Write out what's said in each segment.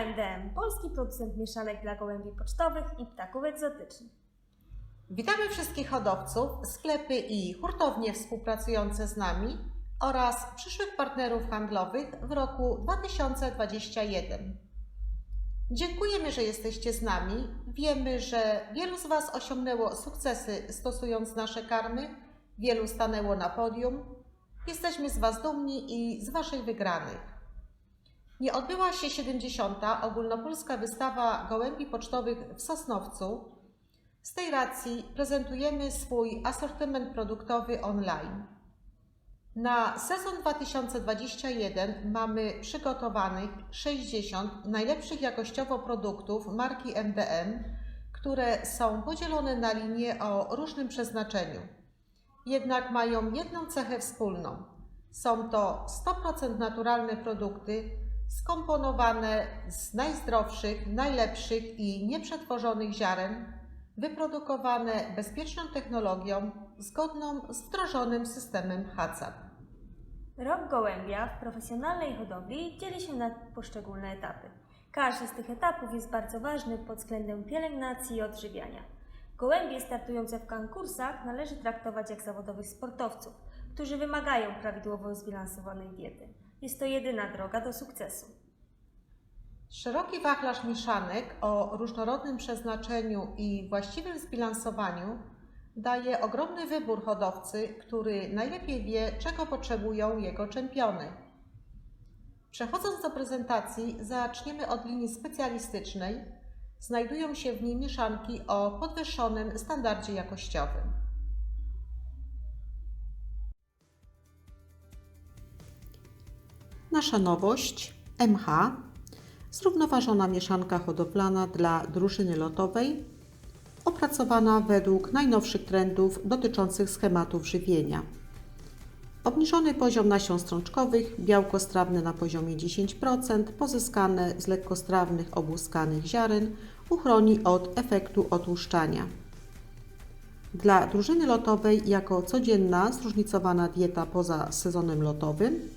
MDM, polski producent mieszanek dla gołębi pocztowych i ptaków egzotycznych. Witamy wszystkich hodowców, sklepy i hurtownie współpracujące z nami oraz przyszłych partnerów handlowych w roku 2021. Dziękujemy, że jesteście z nami. Wiemy, że wielu z Was osiągnęło sukcesy stosując nasze karmy, wielu stanęło na podium. Jesteśmy z Was dumni i z Waszych wygranych. Nie odbyła się 70. ogólnopolska wystawa gołębi pocztowych w Sosnowcu. Z tej racji prezentujemy swój asortyment produktowy online. Na sezon 2021 mamy przygotowanych 60 najlepszych jakościowo produktów marki MDM, które są podzielone na linie o różnym przeznaczeniu. Jednak mają jedną cechę wspólną. Są to 100% naturalne produkty skomponowane z najzdrowszych, najlepszych i nieprzetworzonych ziaren, wyprodukowane bezpieczną technologią zgodną z wdrożonym systemem HACCP. Rok gołębia w profesjonalnej hodowli dzieli się na poszczególne etapy. Każdy z tych etapów jest bardzo ważny pod względem pielęgnacji i odżywiania. Gołębie startujące w konkursach należy traktować jak zawodowych sportowców, którzy wymagają prawidłowo zbilansowanej diety. Jest to jedyna droga do sukcesu. Szeroki wachlarz mieszanek o różnorodnym przeznaczeniu i właściwym zbilansowaniu daje ogromny wybór hodowcy, który najlepiej wie, czego potrzebują jego czempiony. Przechodząc do prezentacji, zaczniemy od linii specjalistycznej. Znajdują się w niej mieszanki o podwyższonym standardzie jakościowym. Nasza nowość MH, zrównoważona mieszanka hodowlana dla drużyny lotowej, opracowana według najnowszych trendów dotyczących schematów żywienia. Obniżony poziom nasion strączkowych, białko strawne na poziomie 10%, pozyskane z lekkostrawnych obłuskanych ziaren, uchroni od efektu otłuszczania. Dla drużyny lotowej jako codzienna, zróżnicowana dieta poza sezonem lotowym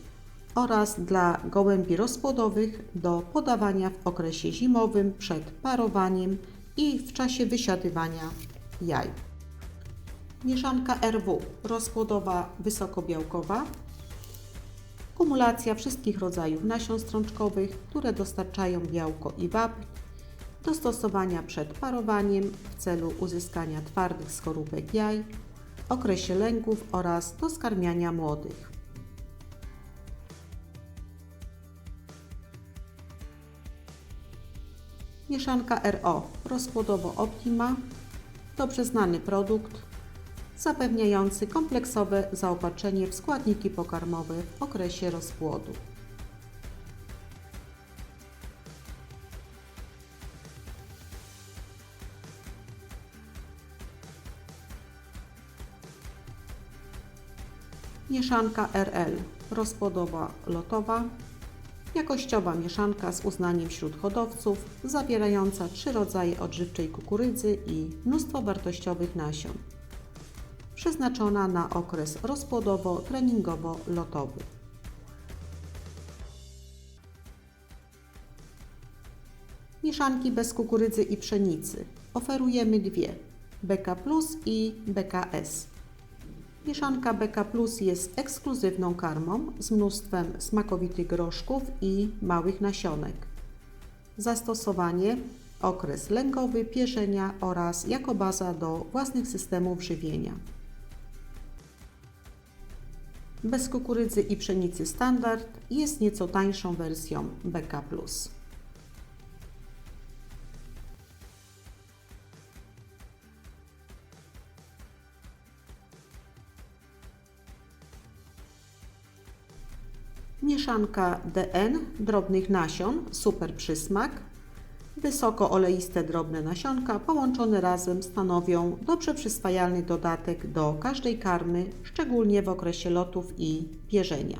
oraz dla gołębi rozpłodowych do podawania w okresie zimowym przed parowaniem i w czasie wysiadywania jaj. Mieszanka RW rozpłodowa wysokobiałkowa. Kumulacja wszystkich rodzajów nasion strączkowych, które dostarczają białko i wapń do stosowania przed parowaniem w celu uzyskania twardych skorupek jaj, w okresie lęgów oraz do skarmiania młodych. Mieszanka RO rozpłodowo Optima, dobrze znany produkt zapewniający kompleksowe zaopatrzenie w składniki pokarmowe w okresie rozpłodu. Mieszanka RL rozpłodowa lotowa, jakościowa mieszanka z uznaniem wśród hodowców, zawierająca 3 rodzaje odżywczej kukurydzy i mnóstwo wartościowych nasion. Przeznaczona na okres rozpłodowo-treningowo-lotowy. Mieszanki bez kukurydzy i pszenicy. Oferujemy dwie: BK Plus i BKS. Mieszanka BK Plus jest ekskluzywną karmą z mnóstwem smakowitych groszków i małych nasionek. Zastosowanie: okres lęgowy, pierzenia oraz jako baza do własnych systemów żywienia. Bez kukurydzy i pszenicy standard jest nieco tańszą wersją BK Plus. Mieszanka DN drobnych nasion, super przysmak. Wysoko oleiste drobne nasionka połączone razem stanowią dobrze przyswajalny dodatek do każdej karmy, szczególnie w okresie lotów i pierzenia.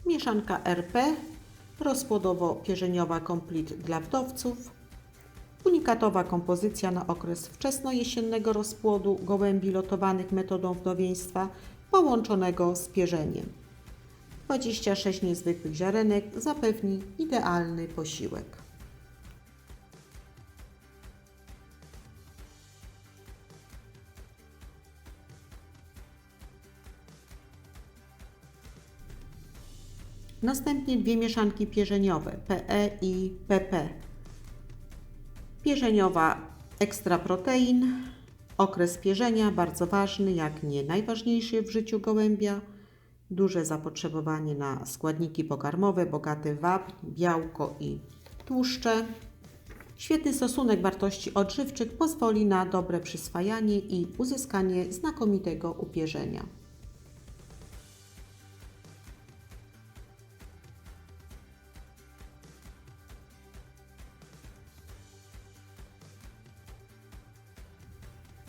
Mieszanka RP rozpłodowo-pierzeniowa Complete dla wdowców. Unikatowa kompozycja na okres wczesnojesiennego rozpłodu gołębi lotowanych metodą wdowieństwa połączonego z pierzeniem. 26 niezwykłych ziarenek zapewni idealny posiłek. Następnie 2 mieszanki pierzeniowe PE i PP. Pierzeniowa ekstra protein, okres pierzenia bardzo ważny, jak nie najważniejszy w życiu gołębia. Duże zapotrzebowanie na składniki pokarmowe bogate w wapń, białko i tłuszcze. Świetny stosunek wartości odżywczych pozwoli na dobre przyswajanie i uzyskanie znakomitego upierzenia.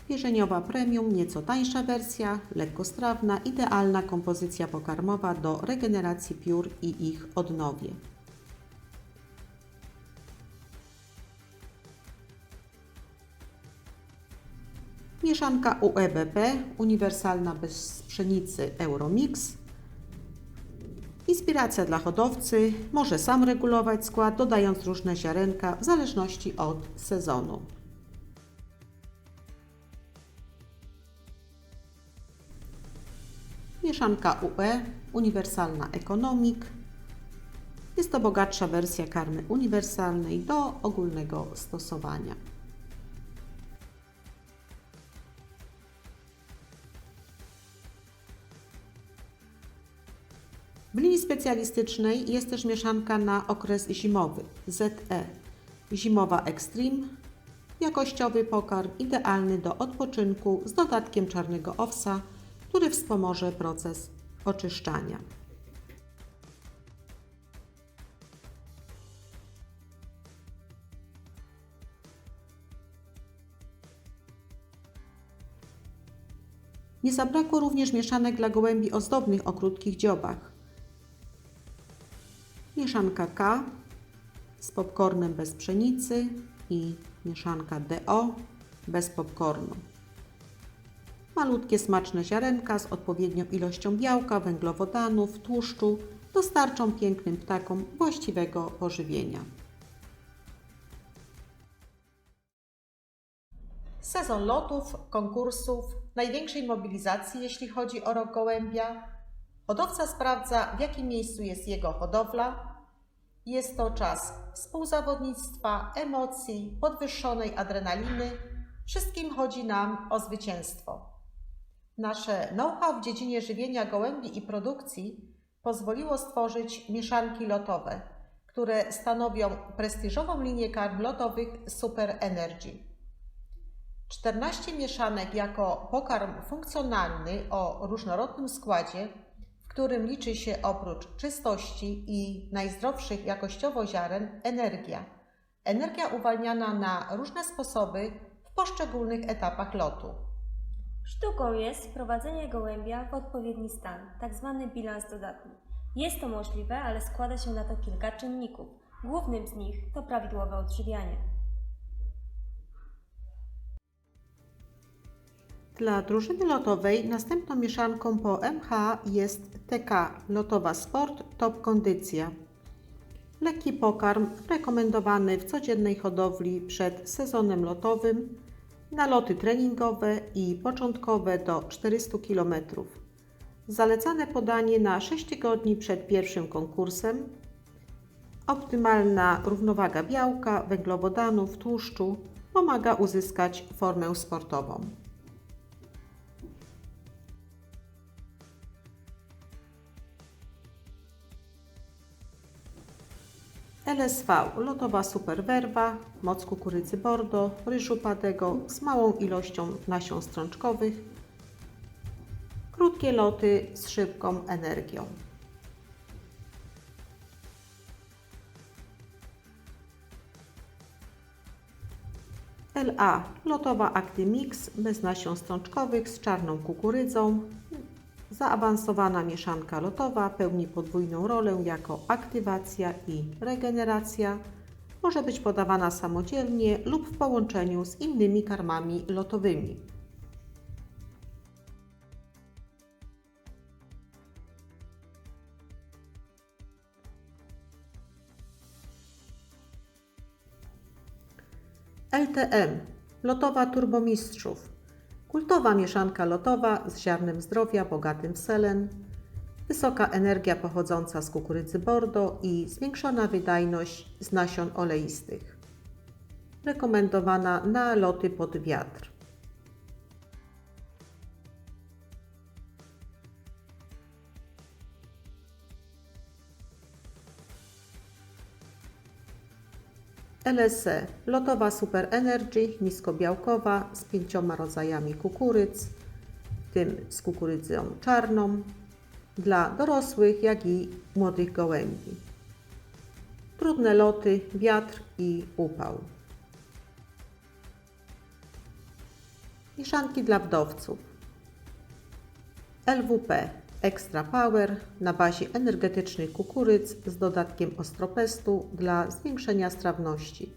Pierzeniowa premium, nieco tańsza wersja, lekkostrawna, idealna kompozycja pokarmowa do regeneracji piór i ich odnowie. Mieszanka UEBP, uniwersalna bez pszenicy Euromix. Inspiracja dla hodowcy, może sam regulować skład, dodając różne ziarenka w zależności od sezonu. Mieszanka UE, uniwersalna Economic. Jest to bogatsza wersja karmy uniwersalnej do ogólnego stosowania. W linii specjalistycznej jest też mieszanka na okres zimowy ZE. Zimowa Extreme. Jakościowy pokarm idealny do odpoczynku z dodatkiem czarnego owsa, który wspomoże proces oczyszczania. Nie zabrakło również mieszanek dla gołębi ozdobnych o krótkich dziobach. Mieszanka K z popcornem bez pszenicy i mieszanka DO bez popcornu. Malutkie smaczne ziarenka z odpowiednią ilością białka, węglowodanów, tłuszczu dostarczą pięknym ptakom właściwego pożywienia. Sezon lotów, konkursów, największej mobilizacji, jeśli chodzi o rok gołębia. Hodowca sprawdza, w jakim miejscu jest jego hodowla. Jest to czas współzawodnictwa, emocji, podwyższonej adrenaliny. Wszystkim chodzi nam o zwycięstwo. Nasze know-how w dziedzinie żywienia gołębi i produkcji pozwoliło stworzyć mieszanki lotowe, które stanowią prestiżową linię karm lotowych Super Energy. 14 mieszanek jako pokarm funkcjonalny o różnorodnym składzie, w którym liczy się oprócz czystości i najzdrowszych jakościowo ziaren energia. Energia uwalniana na różne sposoby w poszczególnych etapach lotu. Sztuką jest wprowadzenie gołębia w odpowiedni stan, tzw. bilans dodatni. Jest to możliwe, ale składa się na to kilka czynników. Głównym z nich to prawidłowe odżywianie. Dla drużyny lotowej następną mieszanką po MH jest TK Lotowa Sport Top Kondycja. Lekki pokarm rekomendowany w codziennej hodowli przed sezonem lotowym, na loty treningowe i początkowe do 400 km. Zalecane podanie na 6 tygodni przed pierwszym konkursem. Optymalna równowaga białka, węglowodanów, tłuszczu pomaga uzyskać formę sportową. LSV Lotowa Superwerwa, moc kukurydzy Bordeaux, ryżu padego z małą ilością nasion strączkowych. Krótkie loty z szybką energią. LA Lotowa Actimix bez nasion strączkowych z czarną kukurydzą. Zaawansowana mieszanka lotowa pełni podwójną rolę jako aktywacja i regeneracja. Może być podawana samodzielnie lub w połączeniu z innymi karmami lotowymi. LTM – Lotowa Turbomistrzów. Kultowa mieszanka lotowa z ziarnem zdrowia bogatym w selen, wysoka energia pochodząca z kukurydzy Bordeaux i zwiększona wydajność z nasion oleistych. Rekomendowana na loty pod wiatr. LSE – Lotowa Super Energy, niskobiałkowa z 5 rodzajami kukurydz, w tym z kukurydzą czarną, dla dorosłych, jak i młodych gołębi. Trudne loty, wiatr i upał. Mieszanki dla wdowców. LWP Extra Power na bazie energetycznych kukurydz z dodatkiem ostropestu dla zwiększenia strawności.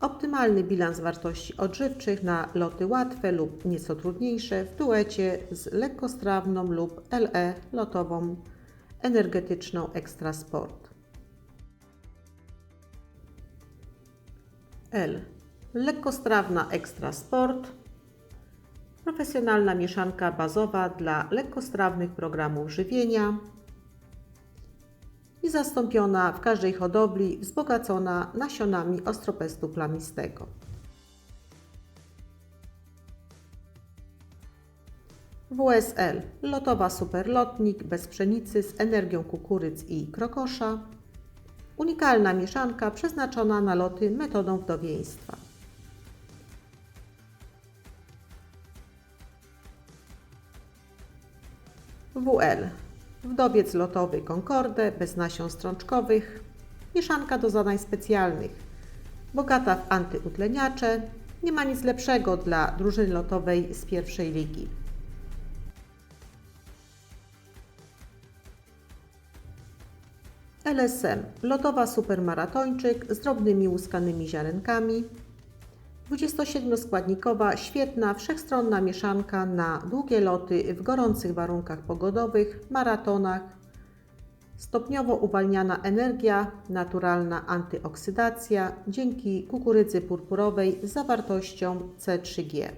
Optymalny bilans wartości odżywczych na loty łatwe lub nieco trudniejsze w duecie z lekkostrawną lub LE lotową energetyczną Extra Sport. L. Lekkostrawna Extra Sport. Profesjonalna mieszanka bazowa dla lekkostrawnych programów żywienia i zastąpiona w każdej hodowli wzbogacona nasionami ostropestu plamistego. WSL – Lotowa superlotnik bez pszenicy z energią kukurydz i krokosza. Unikalna mieszanka przeznaczona na loty metodą wdowieństwa. WL – Wdowiec lotowy Concorde bez nasion strączkowych. Mieszanka do zadań specjalnych. Bogata w antyutleniacze. Nie ma nic lepszego dla drużyny lotowej z pierwszej ligi. LSM – Lotowa supermaratończyk z drobnymi łuskanymi ziarenkami. 27-składnikowa, świetna, wszechstronna mieszanka na długie loty w gorących warunkach pogodowych, maratonach. Stopniowo uwalniana energia, naturalna antyoksydacja dzięki kukurydzy purpurowej z zawartością C3G.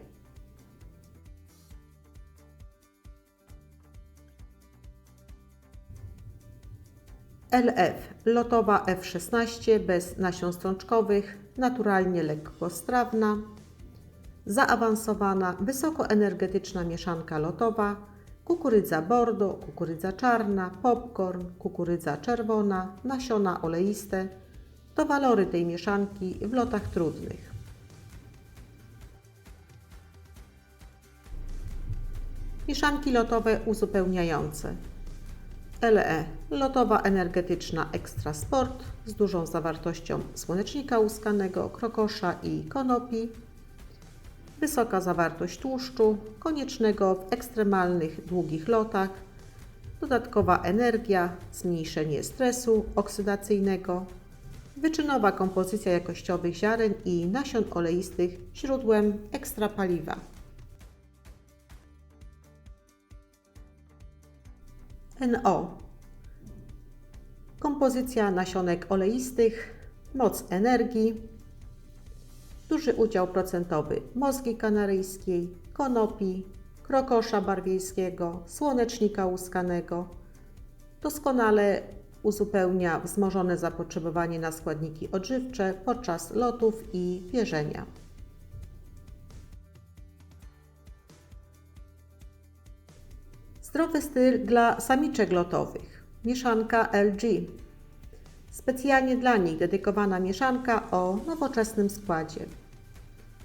LF – Lotowa F16 bez nasion strączkowych, naturalnie lekkostrawna, zaawansowana, wysokoenergetyczna mieszanka lotowa, kukurydza Bordeaux, kukurydza czarna, popcorn, kukurydza czerwona, nasiona oleiste to walory tej mieszanki w lotach trudnych. Mieszanki lotowe uzupełniające. LE – Lotowa energetyczna Extra Sport z dużą zawartością słonecznika łuskanego, krokosza i konopi. Wysoka zawartość tłuszczu, koniecznego w ekstremalnych, długich lotach. Dodatkowa energia, zmniejszenie stresu oksydacyjnego. Wyczynowa kompozycja jakościowych ziaren i nasion oleistych źródłem ekstra paliwa. NO. Kompozycja nasionek oleistych, moc energii, duży udział procentowy mozgi kanaryjskiej, konopi, krokosza barwiejskiego, słonecznika łuskanego. Doskonale uzupełnia wzmożone zapotrzebowanie na składniki odżywcze podczas lotów i pierzenia. Zdrowy styl dla samiczek lotowych. Mieszanka LG. Specjalnie dla nich dedykowana mieszanka o nowoczesnym składzie.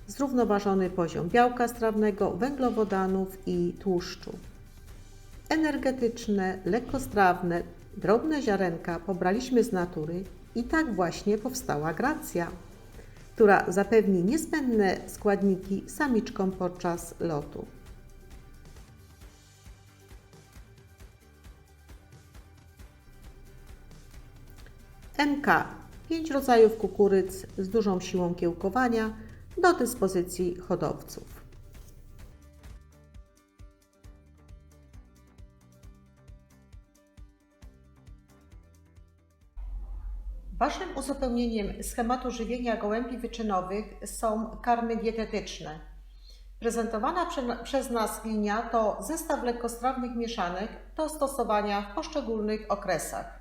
Zrównoważony poziom białka strawnego, węglowodanów i tłuszczu. Energetyczne, lekkostrawne, drobne ziarenka pobraliśmy z natury i tak właśnie powstała Gracja, która zapewni niezbędne składniki samiczkom podczas lotu. NK. 5 rodzajów kukurydz z dużą siłą kiełkowania do dyspozycji hodowców. Ważnym uzupełnieniem schematu żywienia gołębi wyczynowych są karmy dietetyczne. Prezentowana przez nas linia to zestaw lekkostrawnych mieszanek do stosowania w poszczególnych okresach.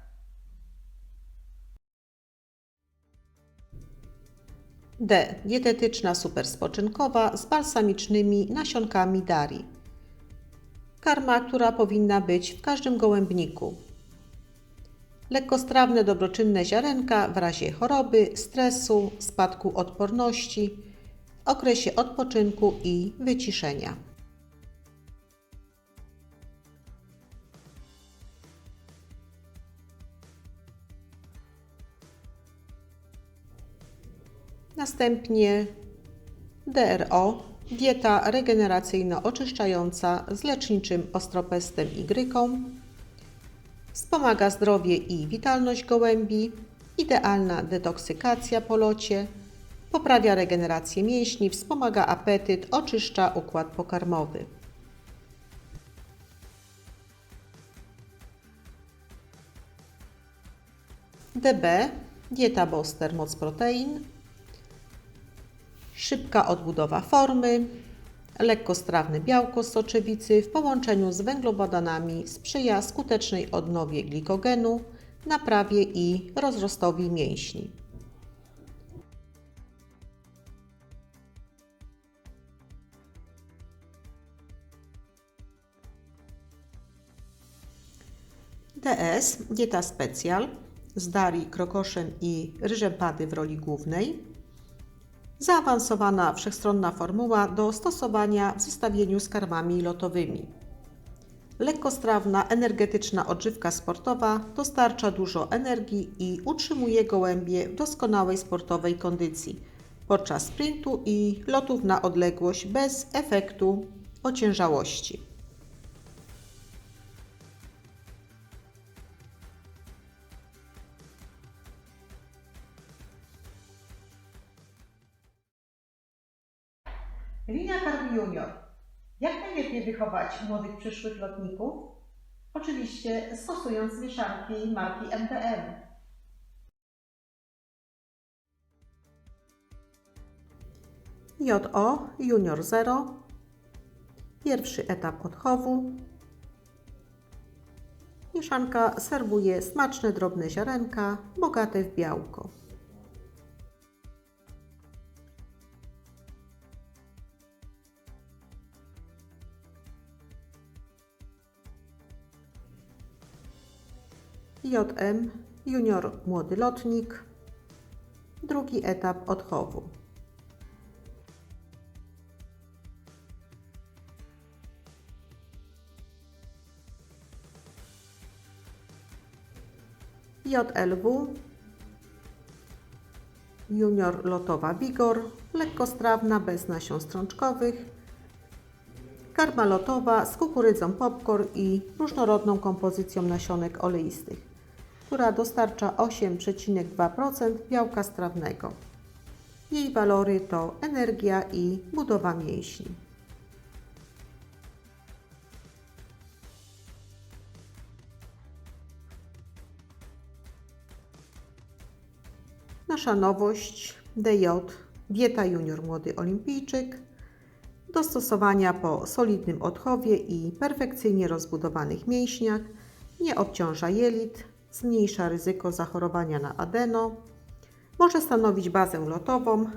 D. Dietetyczna superspoczynkowa z balsamicznymi nasionkami darii. Karma, która powinna być w każdym gołębniku. Lekkostrawne, dobroczynne ziarenka w razie choroby, stresu, spadku odporności, w okresie odpoczynku i wyciszenia. Następnie DRO, dieta regeneracyjno-oczyszczająca z leczniczym ostropestem Y. Wspomaga zdrowie i witalność gołębi, idealna detoksykacja po locie, poprawia regenerację mięśni, wspomaga apetyt, oczyszcza układ pokarmowy. DB, dieta Booster Moc Protein, szybka odbudowa formy, lekkostrawne białko z soczewicy w połączeniu z węglowodanami sprzyja skutecznej odnowie glikogenu, naprawie i rozrostowi mięśni. DS, dieta Specjal z darii, krokoszem i ryżem pady w roli głównej. Zaawansowana, wszechstronna formuła do stosowania w zestawieniu z karmami lotowymi. Lekkostrawna, energetyczna odżywka sportowa dostarcza dużo energii i utrzymuje gołębie w doskonałej sportowej kondycji podczas sprintu i lotów na odległość bez efektu ociężałości. Linia Karm Junior. Jak najlepiej wychować młodych przyszłych lotników? Oczywiście stosując mieszanki marki MTM. JO Junior 0. Pierwszy etap odchowu. Mieszanka serwuje smaczne drobne ziarenka, bogate w białko. JM Junior Młody Lotnik. Drugi etap odchowu. JLW Junior Lotowa Vigor, lekkostrawna, bez nasion strączkowych. Karma lotowa z kukurydzą popcorn i różnorodną kompozycją nasionek oleistych, która dostarcza 8,2% białka strawnego. Jej walory to energia i budowa mięśni. Nasza nowość DJ, dieta Junior Młody Olimpijczyk, do stosowania po solidnym odchowie i perfekcyjnie rozbudowanych mięśniach, nie obciąża jelit, zmniejsza ryzyko zachorowania na adeno, może stanowić bazę lotową.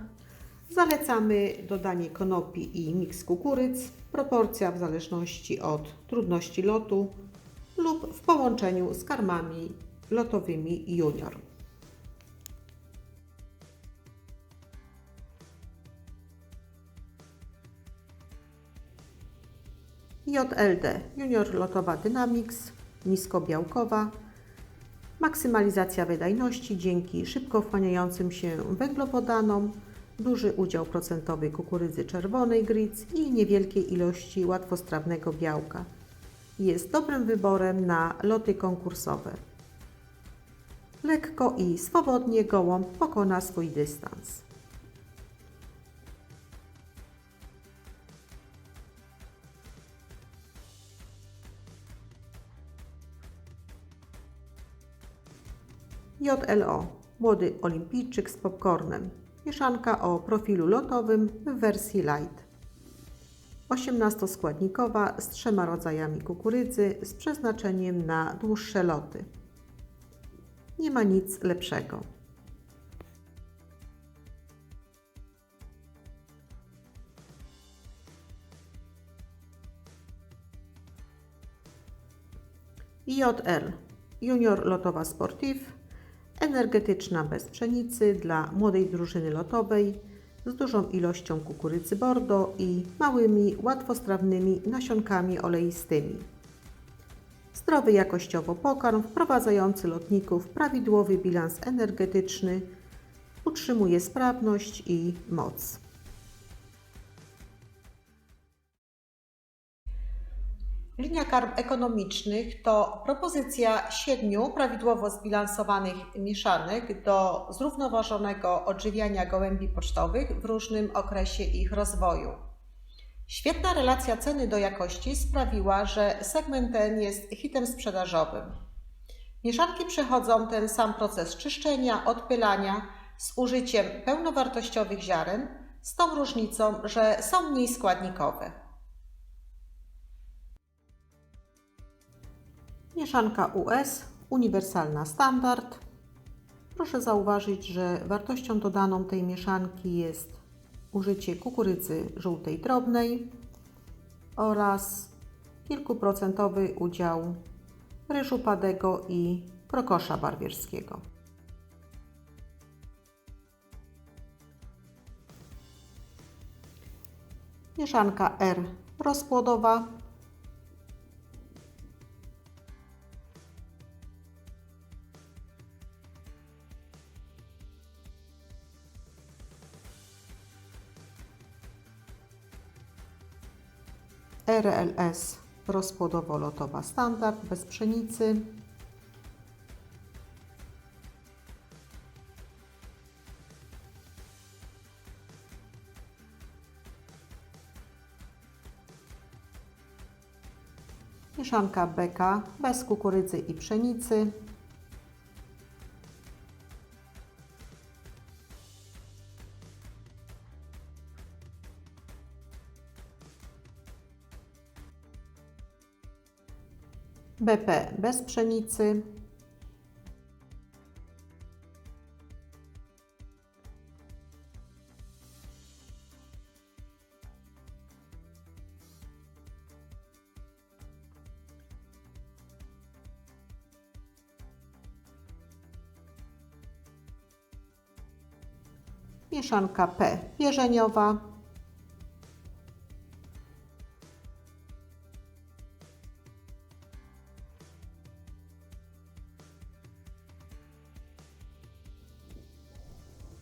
Zalecamy dodanie konopi i miks kukurydz, proporcja w zależności od trudności lotu lub w połączeniu z karmami lotowymi Junior. JLD Junior Lotowa Dynamics, niskobiałkowa, maksymalizacja wydajności dzięki szybko wchłaniającym się węglowodanom, duży udział procentowy kukurydzy czerwonej Grits i niewielkiej ilości łatwostrawnego białka. Jest dobrym wyborem na loty konkursowe. Lekko i swobodnie gołąb pokona swój dystans. JLO Młody olimpijczyk z popcornem. Mieszanka o profilu lotowym w wersji light. 18-składnikowa z 3 rodzajami kukurydzy z przeznaczeniem na dłuższe loty. Nie ma nic lepszego. JL Junior Lotowa Sportif, energetyczna bez pszenicy dla młodej drużyny lotowej z dużą ilością kukurydzy Bordeaux i małymi, łatwostrawnymi nasionkami oleistymi. Zdrowy jakościowo pokarm wprowadzający lotników w prawidłowy bilans energetyczny, utrzymuje sprawność i moc. Linia karm ekonomicznych to propozycja 7 prawidłowo zbilansowanych mieszanek do zrównoważonego odżywiania gołębi pocztowych w różnym okresie ich rozwoju. Świetna relacja ceny do jakości sprawiła, że segment ten jest hitem sprzedażowym. Mieszanki przechodzą ten sam proces czyszczenia, odpylania z użyciem pełnowartościowych ziaren, z tą różnicą, że są mniej składnikowe. Mieszanka US, uniwersalna standard. Proszę zauważyć, że wartością dodaną tej mieszanki jest użycie kukurydzy żółtej drobnej oraz kilkuprocentowy udział ryżu padego i krokosza barwierskiego. Mieszanka R rozpłodowa. RLS rozpłodowo-lotowa standard bez pszenicy. Mieszanka BK bez kukurydzy i pszenicy. BP bez pszenicy. Mieszanka P pierzeniowa.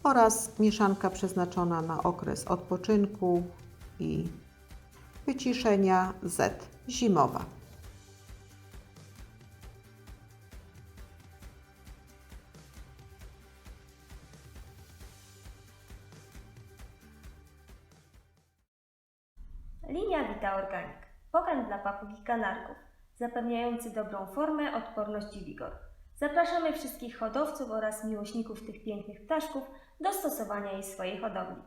Oraz mieszanka przeznaczona na okres odpoczynku i wyciszenia Z zimowa. Linia Vita Organic. Pokarm dla papug i kanarków, zapewniający dobrą formę, odporność i wigor. Zapraszamy wszystkich hodowców oraz miłośników tych pięknych ptaszków do stosowania jej w swojej hodowli.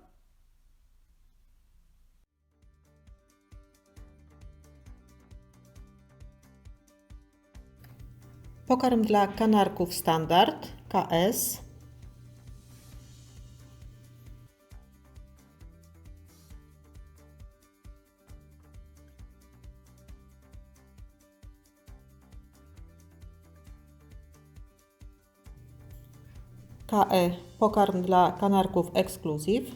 Pokarm dla kanarków standard KS. KE pokarm dla kanarków Exclusive,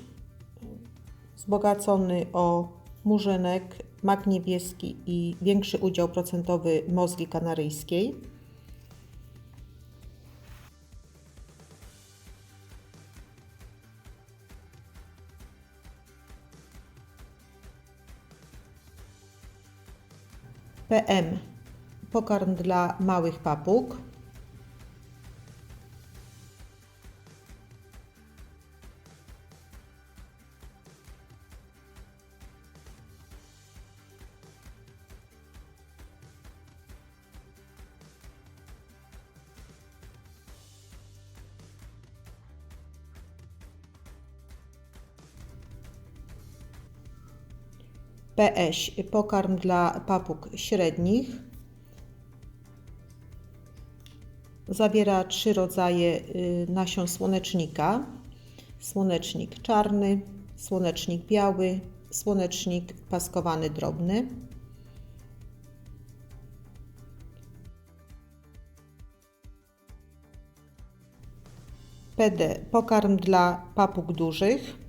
wzbogacony o murzynek, mak niebieski i większy udział procentowy mozgi kanaryjskiej. PM pokarm dla małych papug. PŚ pokarm dla papug średnich. Zawiera 3 rodzaje nasion słonecznika. Słonecznik czarny, słonecznik biały, słonecznik paskowany drobny. PD pokarm dla papug dużych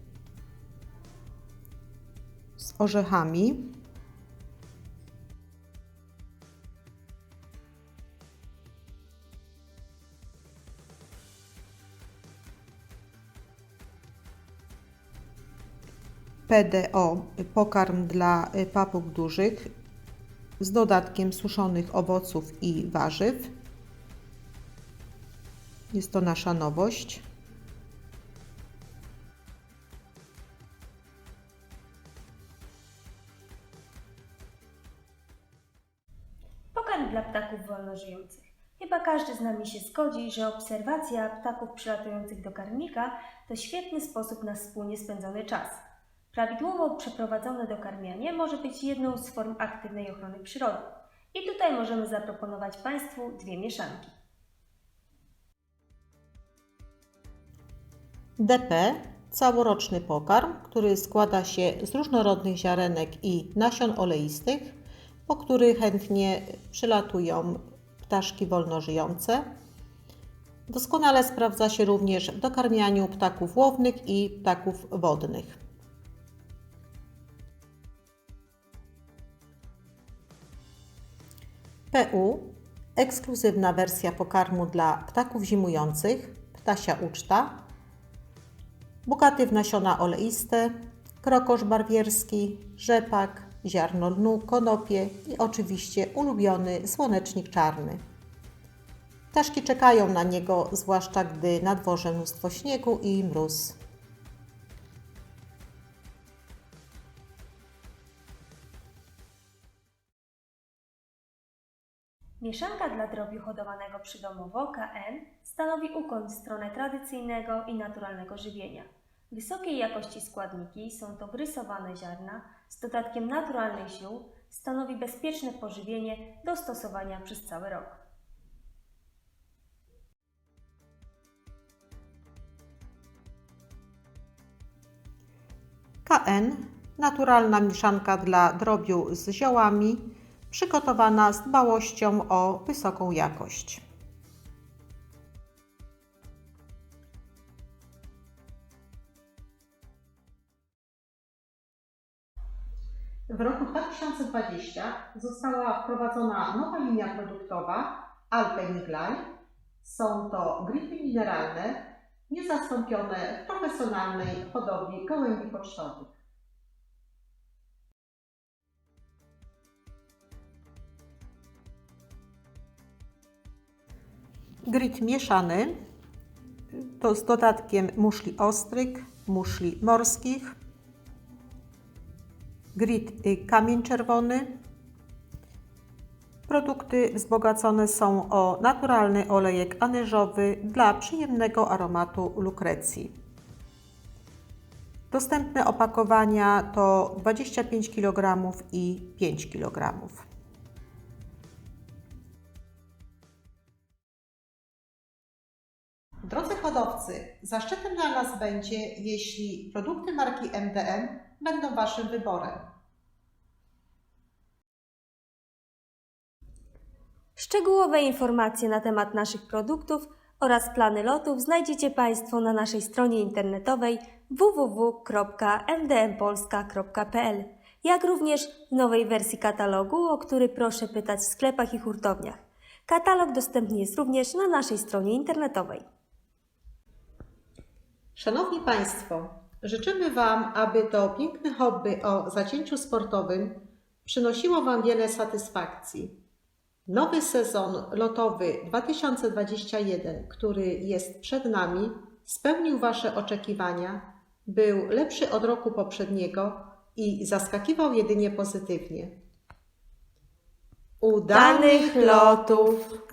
z orzechami. PDO pokarm dla papug dużych z dodatkiem suszonych owoców i warzyw. Jest to nasza nowość. Pokarm dla ptaków wolnożyjących. Chyba każdy z nami się zgodzi, że obserwacja ptaków przylatujących do karmnika to świetny sposób na wspólnie spędzony czas. Prawidłowo przeprowadzone dokarmianie może być jedną z form aktywnej ochrony przyrody. I tutaj możemy zaproponować Państwu 2 mieszanki. DP całoroczny pokarm, który składa się z różnorodnych ziarenek i nasion oleistych, po który chętnie przylatują ptaszki wolnożyjące. Doskonale sprawdza się również w dokarmianiu ptaków łownych i ptaków wodnych. PU ekskluzywna wersja pokarmu dla ptaków zimujących, ptasia uczta, bogaty w nasiona oleiste, krokosz barwierski, rzepak, ziarno lnu, konopie i oczywiście ulubiony słonecznik czarny. Ptaszki czekają na niego, zwłaszcza gdy na dworze mnóstwo śniegu i mróz. Mieszanka dla drobiu hodowanego przydomowo KN stanowi ukłon w stronę tradycyjnego i naturalnego żywienia. Wysokiej jakości składniki są to grysowane ziarna z dodatkiem naturalnych ziół, stanowi bezpieczne pożywienie do stosowania przez cały rok. KN naturalna mieszanka dla drobiu z ziołami, przygotowana z dbałością o wysoką jakość. W roku 2020 została wprowadzona nowa linia produktowa Alpeniglaj. Są to gripy mineralne, niezastąpione w profesjonalnej hodowli gołębi pocztowych. Grit mieszany to z dodatkiem muszli ostryg, muszli morskich, grit kamień czerwony. Produkty wzbogacone są o naturalny olejek anyżowy dla przyjemnego aromatu lukrecji. Dostępne opakowania to 25 kg i 5 kg. Drodzy hodowcy, zaszczytem dla nas będzie, jeśli produkty marki MDM będą Waszym wyborem. Szczegółowe informacje na temat naszych produktów oraz plany lotów znajdziecie Państwo na naszej stronie internetowej www.mdmpolska.pl, jak również w nowej wersji katalogu, o który proszę pytać w sklepach i hurtowniach. Katalog dostępny jest również na naszej stronie internetowej. Szanowni Państwo, życzymy Wam, aby to piękne hobby o zacięciu sportowym przynosiło Wam wiele satysfakcji. Nowy sezon lotowy 2021, który jest przed nami, spełnił Wasze oczekiwania, był lepszy od roku poprzedniego i zaskakiwał jedynie pozytywnie. Udanych lotów!